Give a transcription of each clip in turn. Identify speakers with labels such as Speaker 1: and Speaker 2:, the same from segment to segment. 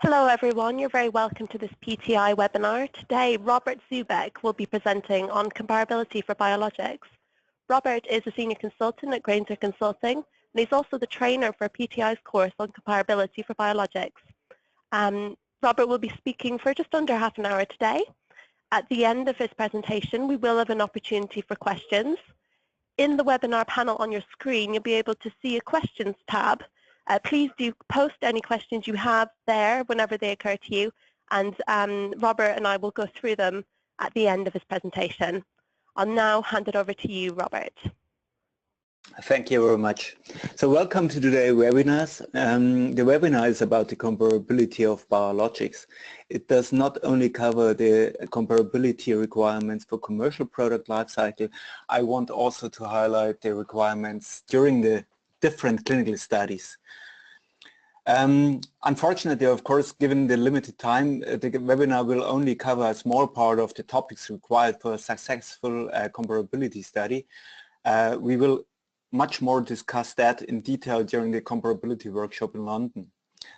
Speaker 1: Hello everyone, you're very welcome to this PTI webinar. Today, Robert Zoubek will be presenting on comparability for biologics. Robert is a senior consultant at Granzer Consulting, and he's also the trainer for PTI's course on comparability for biologics. Robert will be speaking for just under half an hour today. At the end of his presentation, we will have an opportunity for questions. In the webinar panel on your screen, you'll be able to see a questions tab. Please do post any questions you have there whenever they occur to you, and Robert and I will go through them at the end of his presentation. I'll now hand it over to you, Robert.
Speaker 2: Thank you very much. So welcome to today's webinars. The webinar is about the comparability of biologics. It does not only cover the comparability requirements for commercial product lifecycle. I want also to highlight the requirements during the different clinical studies. Unfortunately, of course, given the limited time, the webinar will only cover a small part of the topics required for a successful comparability study. We will much more discuss that in detail during the comparability workshop in London.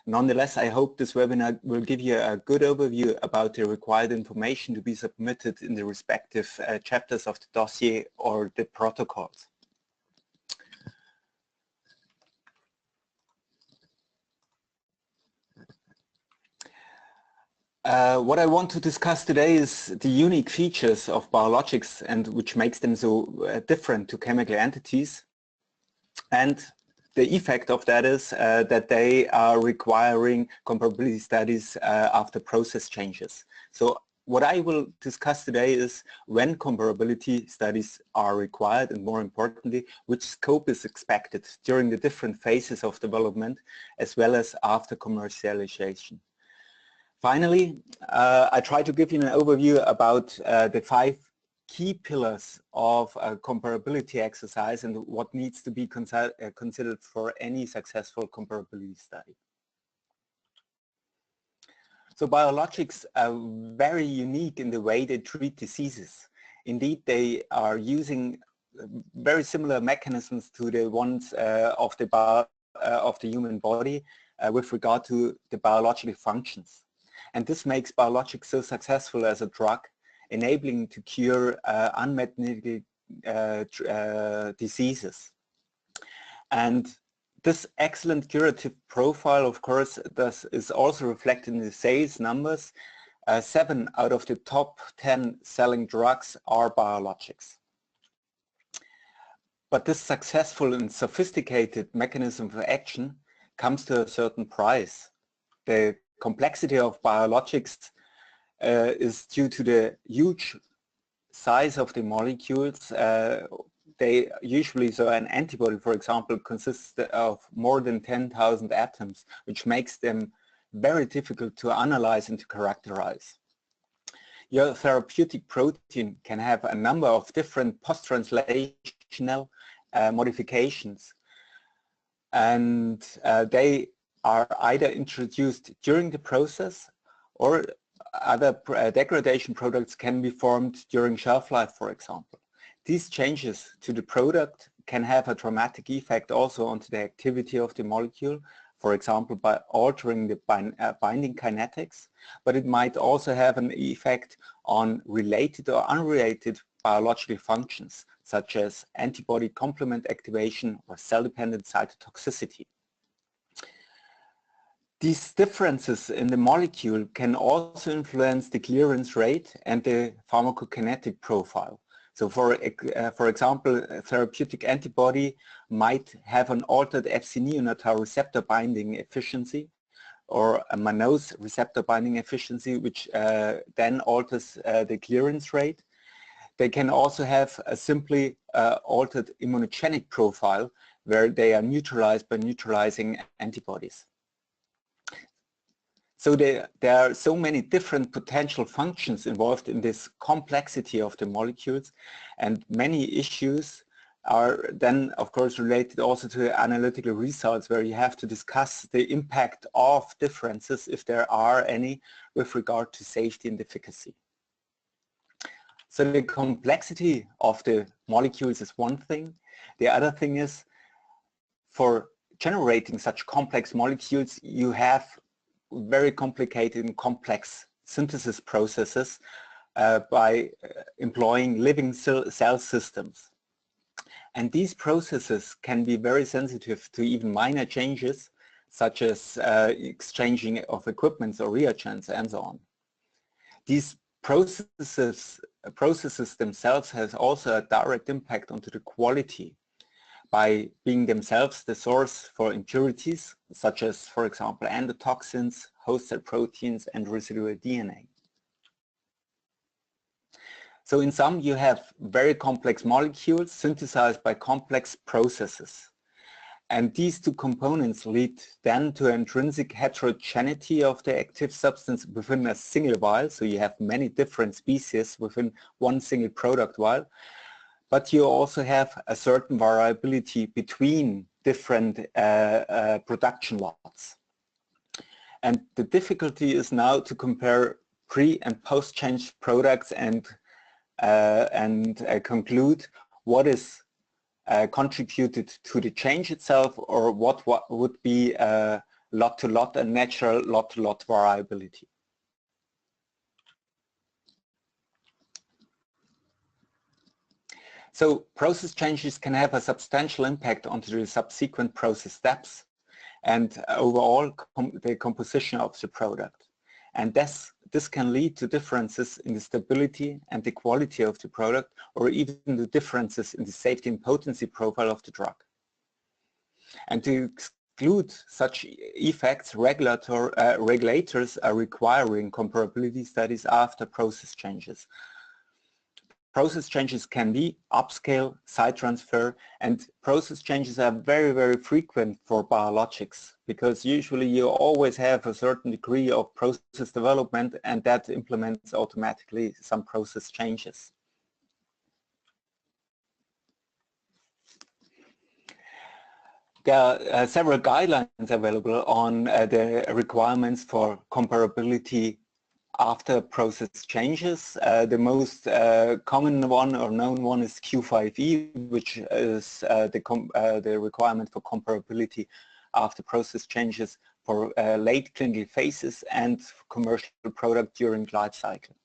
Speaker 2: Nonetheless, I hope this webinar will give you a good overview about the required information to be submitted in the respective chapters of the dossier or the protocols. What I want to discuss today is the unique features of biologics and which makes them so different to chemical entities. And the effect of that is that they are requiring comparability studies after process changes. So what I will discuss today is when comparability studies are required, and more importantly, which scope is expected during the different phases of development as well as after commercialization. Finally, I try to give you an overview about the 5 key pillars of a comparability exercise and what needs to be considered for any successful comparability study. So biologics are very unique in the way they treat diseases. Indeed, they are using very similar mechanisms to the ones of the human body with regard to the biological functions. And this makes biologics so successful as a drug, enabling to cure unmet medical diseases. And this excellent curative profile, of course, is also reflected in the sales numbers. 7 out of the top 10 selling drugs are biologics. But this successful and sophisticated mechanism of action comes to a certain price. The complexity of biologics is due to the huge size of the molecules. They usually, so an antibody, for example, consists of more than 10,000 atoms, which makes them very difficult to analyze and to characterize. Your therapeutic protein can have a number of different post-translational modifications, and they are either introduced during the process, or other degradation products can be formed during shelf life, for example. These changes to the product can have a dramatic effect also on the activity of the molecule, for example by altering the binding kinetics, but it might also have an effect on related or unrelated biological functions, such as antibody complement activation or cell-dependent cytotoxicity. These differences in the molecule can also influence the clearance rate and the pharmacokinetic profile. So for example, a therapeutic antibody might have an altered Fc neonatal receptor binding efficiency or a mannose receptor binding efficiency, which then alters the clearance rate. They can also have a simply altered immunogenic profile where they are neutralized by neutralizing antibodies. So there are so many different potential functions involved in this complexity of the molecules, and many issues are then of course related also to analytical results, where you have to discuss the impact of differences, if there are any, with regard to safety and efficacy. So the complexity of the molecules is one thing. The other thing is, for generating such complex molecules, you have very complicated and complex synthesis processes by employing living cell systems. And these processes can be very sensitive to even minor changes, such as exchanging of equipment or reagents and so on. These processes themselves have also a direct impact onto the quality by being themselves the source for impurities, such as, for example, endotoxins, host cell proteins, and residual DNA. So in sum, you have very complex molecules synthesized by complex processes. And these two components lead then to intrinsic heterogeneity of the active substance within a single vial. So you have many different species within one single product vial. But you also have a certain variability between different production lots. And the difficulty is now to compare pre- and post-change products and conclude what is contributed to the change itself, or what would be lot-to-lot and natural lot-to-lot variability. So process changes can have a substantial impact on the subsequent process steps and overall the composition of the product. And this can lead to differences in the stability and the quality of the product, or even the differences in the safety and potency profile of the drug. And to exclude such effects, regulators are requiring comparability studies after process changes. Process changes can be upscale, site transfer, and process changes are very, very frequent for biologics, because usually you always have a certain degree of process development, and that implements automatically some process changes. There are several guidelines available on the requirements for comparability after process changes. The most common one or known one is Q5E, which is the requirement for comparability after process changes for late clinical phases and commercial product during life cycle.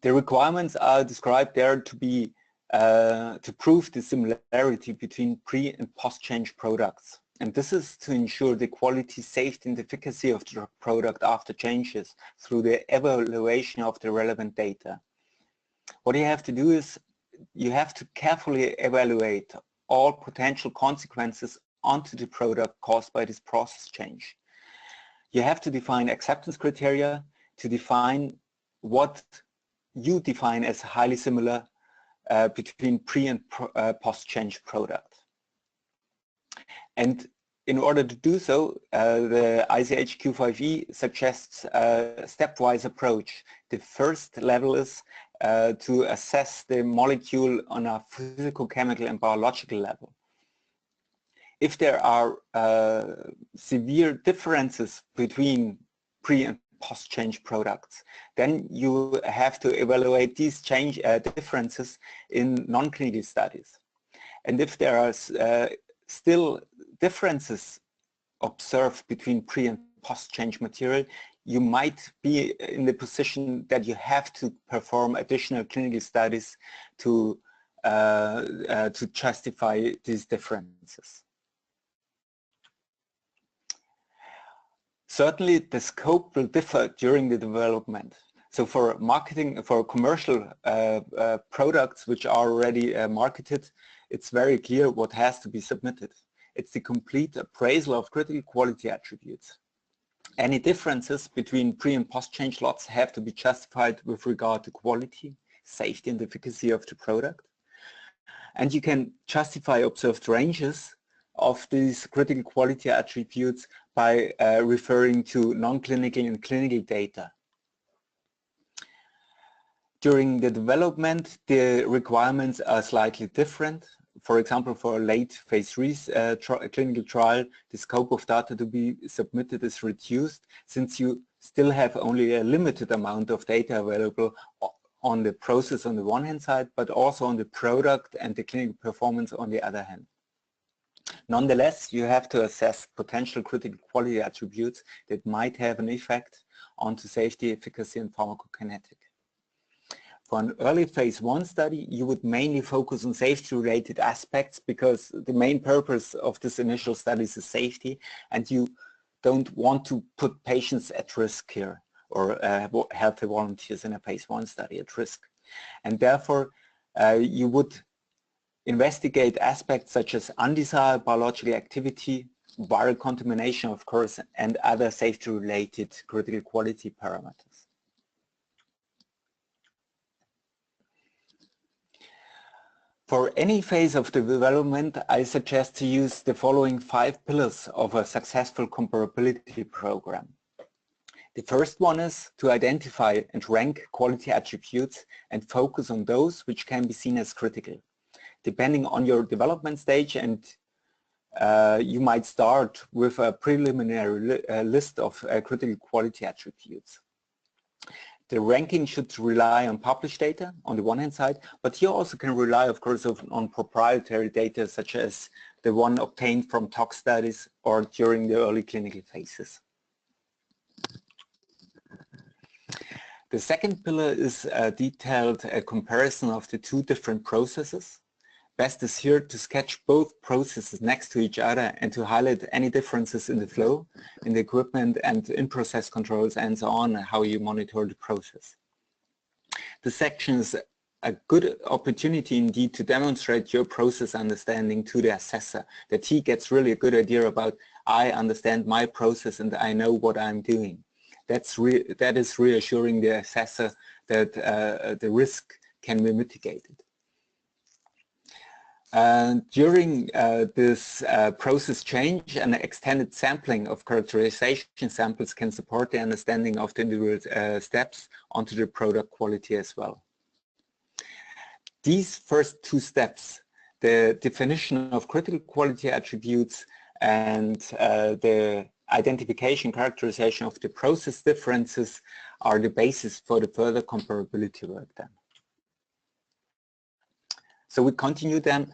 Speaker 2: The requirements are described there to be to prove the similarity between pre- and post-change products. And this is to ensure the quality, safety, and efficacy of the product after changes through the evaluation of the relevant data. What you have to do is you have to carefully evaluate all potential consequences onto the product caused by this process change. You have to define acceptance criteria to define what you define as highly similar between pre- and post-change product. And in order to do so, the ICH Q5E suggests a stepwise approach. The first level is to assess the molecule on a physical, chemical, and biological level. If there are severe differences between pre- and post-change products, then you have to evaluate these differences in non-clinical studies. And if there are still differences observed between pre- and post-change material, you might be in the position that you have to perform additional clinical studies to justify these differences. Certainly, the scope will differ during the development. So for marketing, for commercial products which are already marketed, it's very clear what has to be submitted. It's the complete appraisal of critical quality attributes. Any differences between pre- and post-change lots have to be justified with regard to quality, safety, and efficacy of the product. And you can justify observed ranges of these critical quality attributes by referring to non-clinical and clinical data. During the development, the requirements are slightly different. For example, for a late phase 3 clinical trial, the scope of data to be submitted is reduced, since you still have only a limited amount of data available on the process on the one hand side, but also on the product and the clinical performance on the other hand. Nonetheless, you have to assess potential critical quality attributes that might have an effect onto safety, efficacy, and pharmacokinetic. For an early phase 1 study, you would mainly focus on safety-related aspects because the main purpose of this initial study is safety, and you don't want to put patients at risk here, or healthy volunteers in a phase 1 study at risk. And therefore, you would investigate aspects such as undesired biological activity, viral contamination, of course, and other safety-related critical quality parameters. For any phase of the development, I suggest to use the following 5 pillars of a successful comparability program. The first one is to identify and rank quality attributes and focus on those which can be seen as critical. Depending on your development stage, and you might start with a preliminary list of critical quality attributes. The ranking should rely on published data on the one hand side, but you also can rely, of course, on proprietary data such as the one obtained from tox studies or during the early clinical phases. The second pillar is a detailed comparison of the 2 different processes. Best is here to sketch both processes next to each other and to highlight any differences in the flow, in the equipment, and in process controls, and so on, how you monitor the process. This section is a good opportunity indeed to demonstrate your process understanding to the assessor, that he gets really a good idea about, I understand my process and I know what I'm doing. That is reassuring the assessor that the risk can be mitigated. During this process change, an extended sampling of characterization samples can support the understanding of the individual steps onto the product quality as well. These first 2 steps, the definition of critical quality attributes and the identification characterization of the process differences, are the basis for the further comparability work then. So we continue then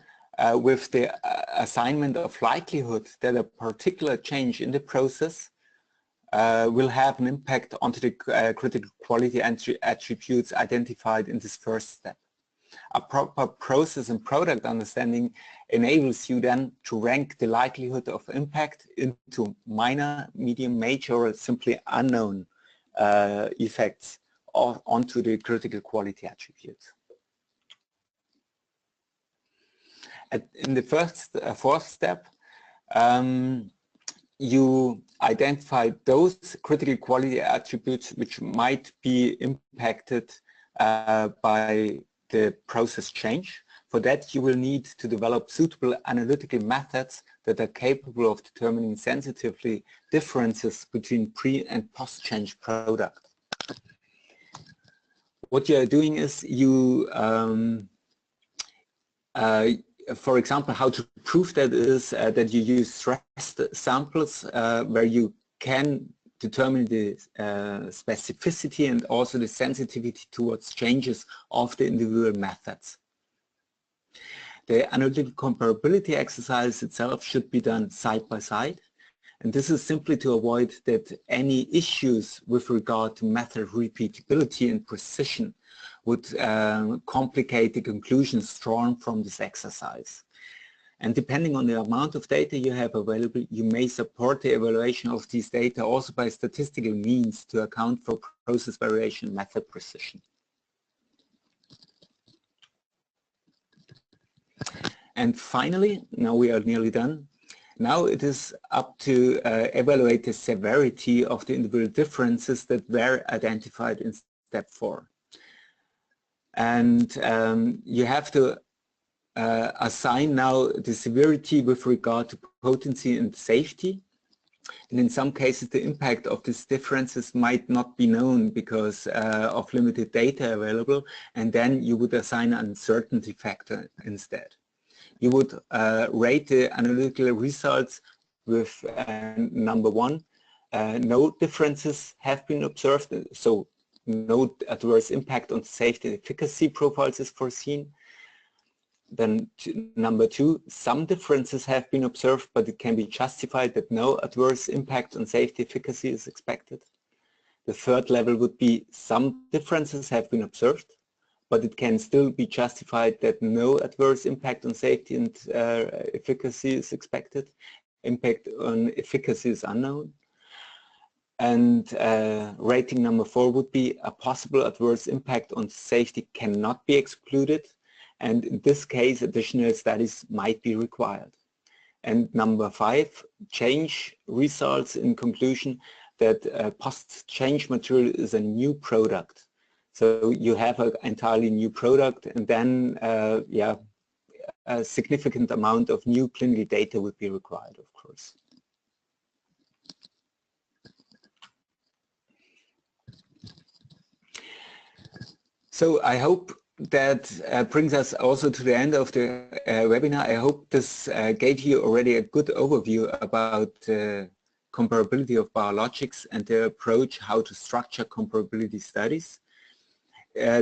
Speaker 2: with the assignment of likelihood that a particular change in the process will have an impact onto the critical quality attributes identified in this first step. A proper process and product understanding enables you then to rank the likelihood of impact into minor, medium, major, or simply unknown effects onto the critical quality attributes. In the fourth step, you identify those critical quality attributes which might be impacted by the process change. For that, you will need to develop suitable analytical methods that are capable of determining sensitively differences between pre- and post-change product. What you are doing is you for example, how to prove that is that you use stressed samples where you can determine the specificity and also the sensitivity towards changes of the individual methods. The analytical comparability exercise itself should be done side by side, and this is simply to avoid that any issues with regard to method repeatability and precision would complicate the conclusions drawn from this exercise. And depending on the amount of data you have available, you may support the evaluation of these data also by statistical means to account for process variation and method precision. And finally, now we are nearly done. Now it is up to evaluate the severity of the individual differences that were identified in step 4. And you have to assign now the severity with regard to potency and safety. And in some cases, the impact of these differences might not be known because of limited data available, and then you would assign an uncertainty factor instead. You would rate the analytical results with number 1, no differences have been observed, so no adverse impact on safety and efficacy profiles is foreseen. Then number 2, some differences have been observed, but it can be justified that no adverse impact on safety efficacy is expected. The third level would be some differences have been observed, but it can still be justified that no adverse impact on safety and efficacy is expected. Impact on efficacy is unknown. And rating number 4 would be a possible adverse impact on safety cannot be excluded, and in this case additional studies might be required. And number 5, change results in conclusion that post-change material is a new product. So you have an entirely new product, and then a significant amount of new clinical data would be required, of course. So I hope that brings us also to the end of the webinar. I hope this gave you already a good overview about comparability of biologics and their approach how to structure comparability studies.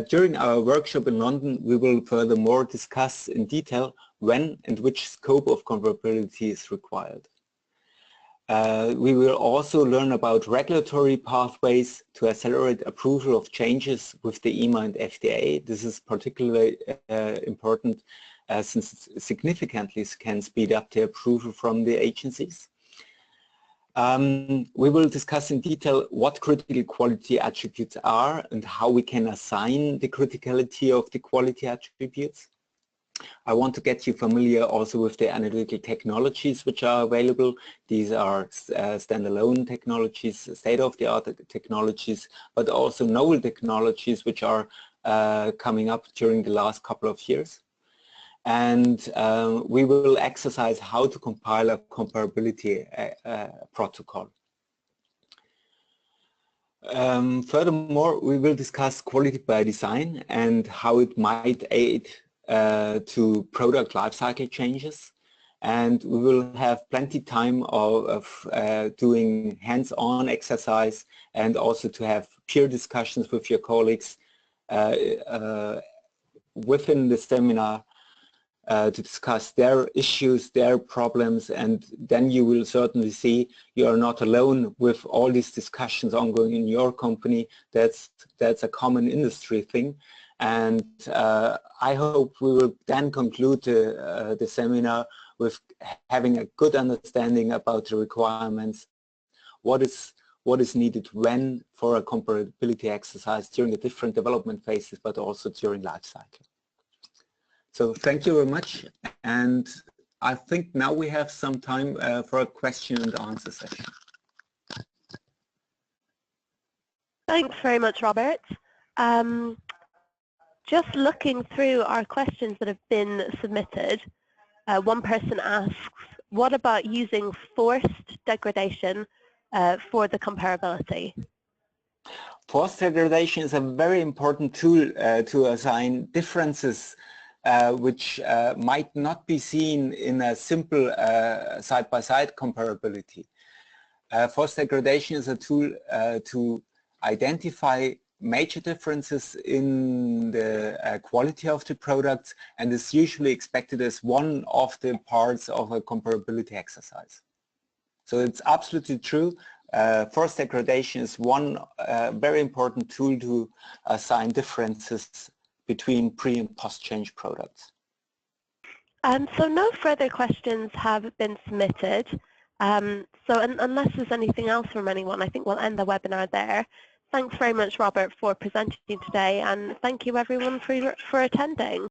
Speaker 2: During our workshop in London, we will furthermore discuss in detail when and which scope of comparability is required. We will also learn about regulatory pathways to accelerate approval of changes with the EMA and FDA. This is particularly important since it significantly can speed up the approval from the agencies. We will discuss in detail what critical quality attributes are and how we can assign the criticality of the quality attributes. I want to get you familiar also with the analytical technologies which are available. These are standalone technologies, state-of-the-art technologies, but also novel technologies which are coming up during the last couple of years. And we will exercise how to compile a comparability protocol. Furthermore, we will discuss quality by design and how it might aid to product lifecycle changes, and we will have plenty time of doing hands-on exercise and also to have peer discussions with your colleagues within the seminar to discuss their issues, their problems, and then you will certainly see you are not alone with all these discussions ongoing in your company. That's a common industry thing. And I hope we will then conclude the seminar with having a good understanding about the requirements, what is needed when for a comparability exercise during the different development phases, but also during life cycle. So thank you very much, and I think now we have some time for a question and answer session.
Speaker 1: Thanks very much, Robert. Just looking through our questions that have been submitted, one person asks, what about using forced degradation for the comparability?
Speaker 2: Forced degradation is a very important tool to assign differences which might not be seen in a simple side-by-side comparability. Forced degradation is a tool to identify major differences in the quality of the products, and is usually expected as one of the parts of a comparability exercise. So it's absolutely true. Forced degradation is one very important tool to assign differences between pre- and post-change products.
Speaker 1: So no further questions have been submitted. So unless there's anything else from anyone, I think we'll end the webinar there. Thanks very much, Robert, for presenting today, and thank you everyone for attending.